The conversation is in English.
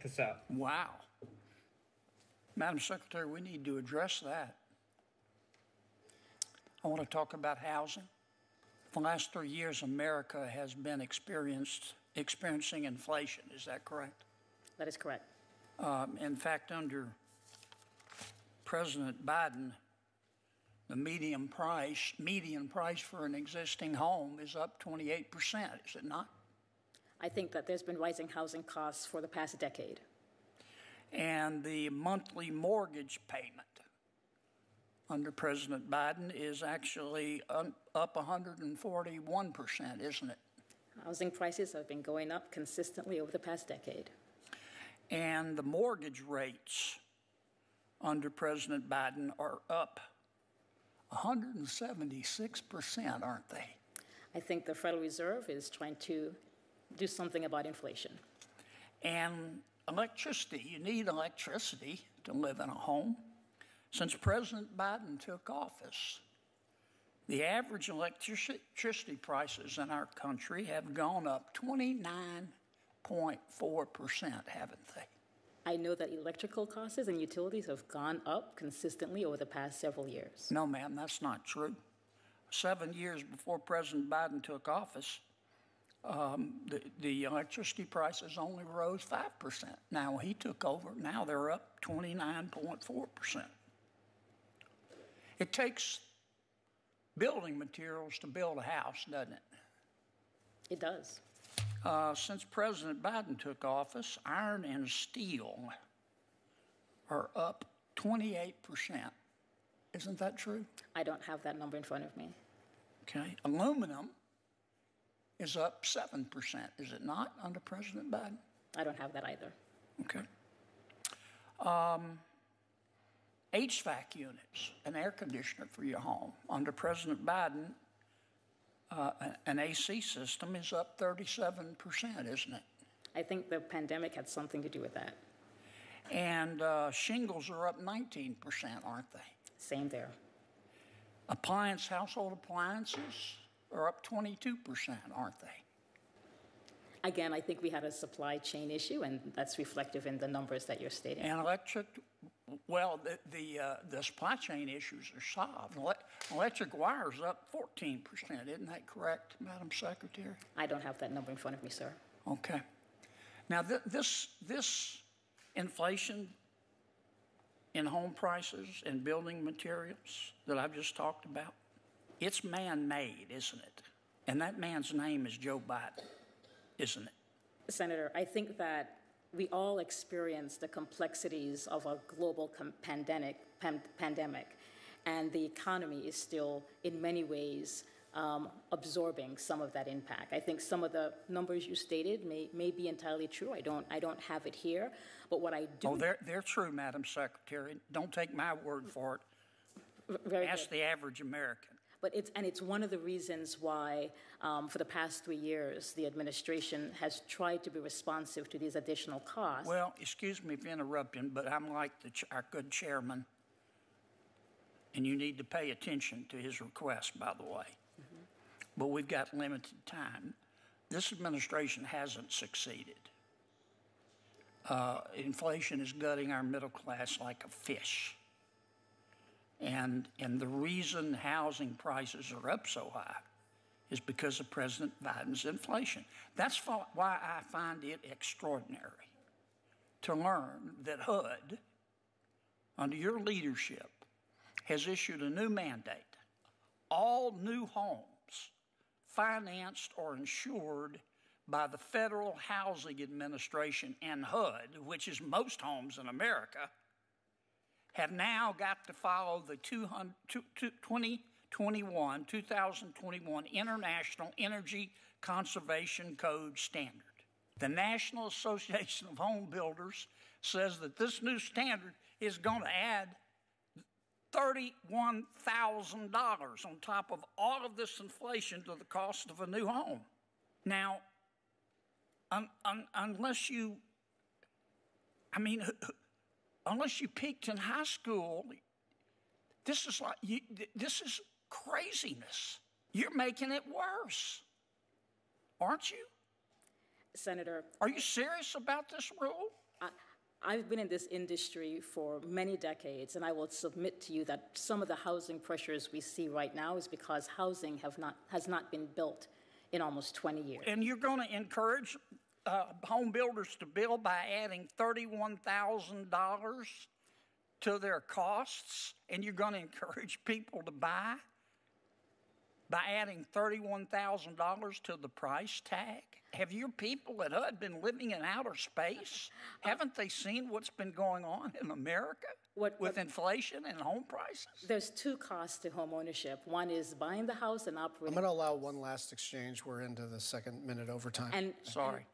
pick this up. Wow. Madam Secretary, we need to address that. I want to talk about housing. For the last 3 years, America has been experiencing inflation. Is that correct? That is correct. In fact, under President Biden, the median price for an existing home is up 28%, is it not? I think that there's been rising housing costs for the past decade. And the monthly mortgage payment under President Biden is actually up 141%, isn't it? Housing prices have been going up consistently over the past decade. And the mortgage rates under President Biden are up 176%, aren't they? I think the Federal Reserve is trying to do something about inflation. And electricity, you need electricity to live in a home. Since President Biden took office, the average electricity prices in our country have gone up 29.4%, haven't they? I know that electrical costs and utilities have gone up consistently over the past several years. No, ma'am, that's not true. 7 years before President Biden took office, the electricity prices only rose 5%. Now he took over, now they're up 29.4%. It takes building materials to build a house, doesn't it? It does. Since President Biden took office, iron and steel are up 28%. Isn't that true? I don't have that number in front of me. Okay. Aluminum is up 7%, is it not, under President Biden? I don't have that either. Okay. HVAC units, an air conditioner for your home. Under President Biden, an AC system is up 37%, isn't it? I think the pandemic had something to do with that. And shingles are up 19%, aren't they? Same there. Household appliances are up 22%, aren't they? Again, I think we had a supply chain issue, and that's reflective in the numbers that you're stating. And the supply chain issues are solved. Electric wires up 14%. Isn't that correct, Madam Secretary? I don't have that number in front of me, sir. Okay. Now, this inflation in home prices and building materials that I've just talked about, it's man-made, isn't it? And that man's name is Joe Biden, isn't it? Senator, I think that we all experience the complexities of a global pandemic, and the economy is still, in many ways, absorbing some of that impact. I think some of the numbers you stated may be entirely true. I don't have it here, but what I do. Oh, they're true, Madam Secretary. Don't take my word for it. Ask the average American. But it's one of the reasons why, for the past 3 years, the administration has tried to be responsive to these additional costs. Well, excuse me for interrupting, but I'm like our good chairman, and you need to pay attention to his request, by the way. Mm-hmm. But we've got limited time. This administration hasn't succeeded. Inflation is gutting our middle class like a fish. And the reason housing prices are up so high is because of President Biden's inflation. That's why I find it extraordinary to learn that HUD, under your leadership, has issued a new mandate. All new homes financed or insured by the Federal Housing Administration and HUD, which is most homes in America, have now got to follow the 2021 International Energy Conservation Code standard. The National Association of Home Builders says that this new standard is going to add $31,000 on top of all of this inflation to the cost of a new home. Now, unless you peaked in high school, this is craziness. You're making it worse, aren't you? Senator, are you serious about this rule? I've been in this industry for many decades, and I will submit to you that some of the housing pressures we see right now is because housing has not been built in almost 20 years. And you're going to encourage home builders to build by adding $31,000 to their costs, and you're going to encourage people to buy by adding $31,000 to the price tag? Have your people at HUD been living in outer space? Haven't they seen what's been going on in America with inflation and home prices? There's two costs to home ownership. One is buying the house and operating. I'm going to allow one last exchange. We're into the second minute overtime. Sorry.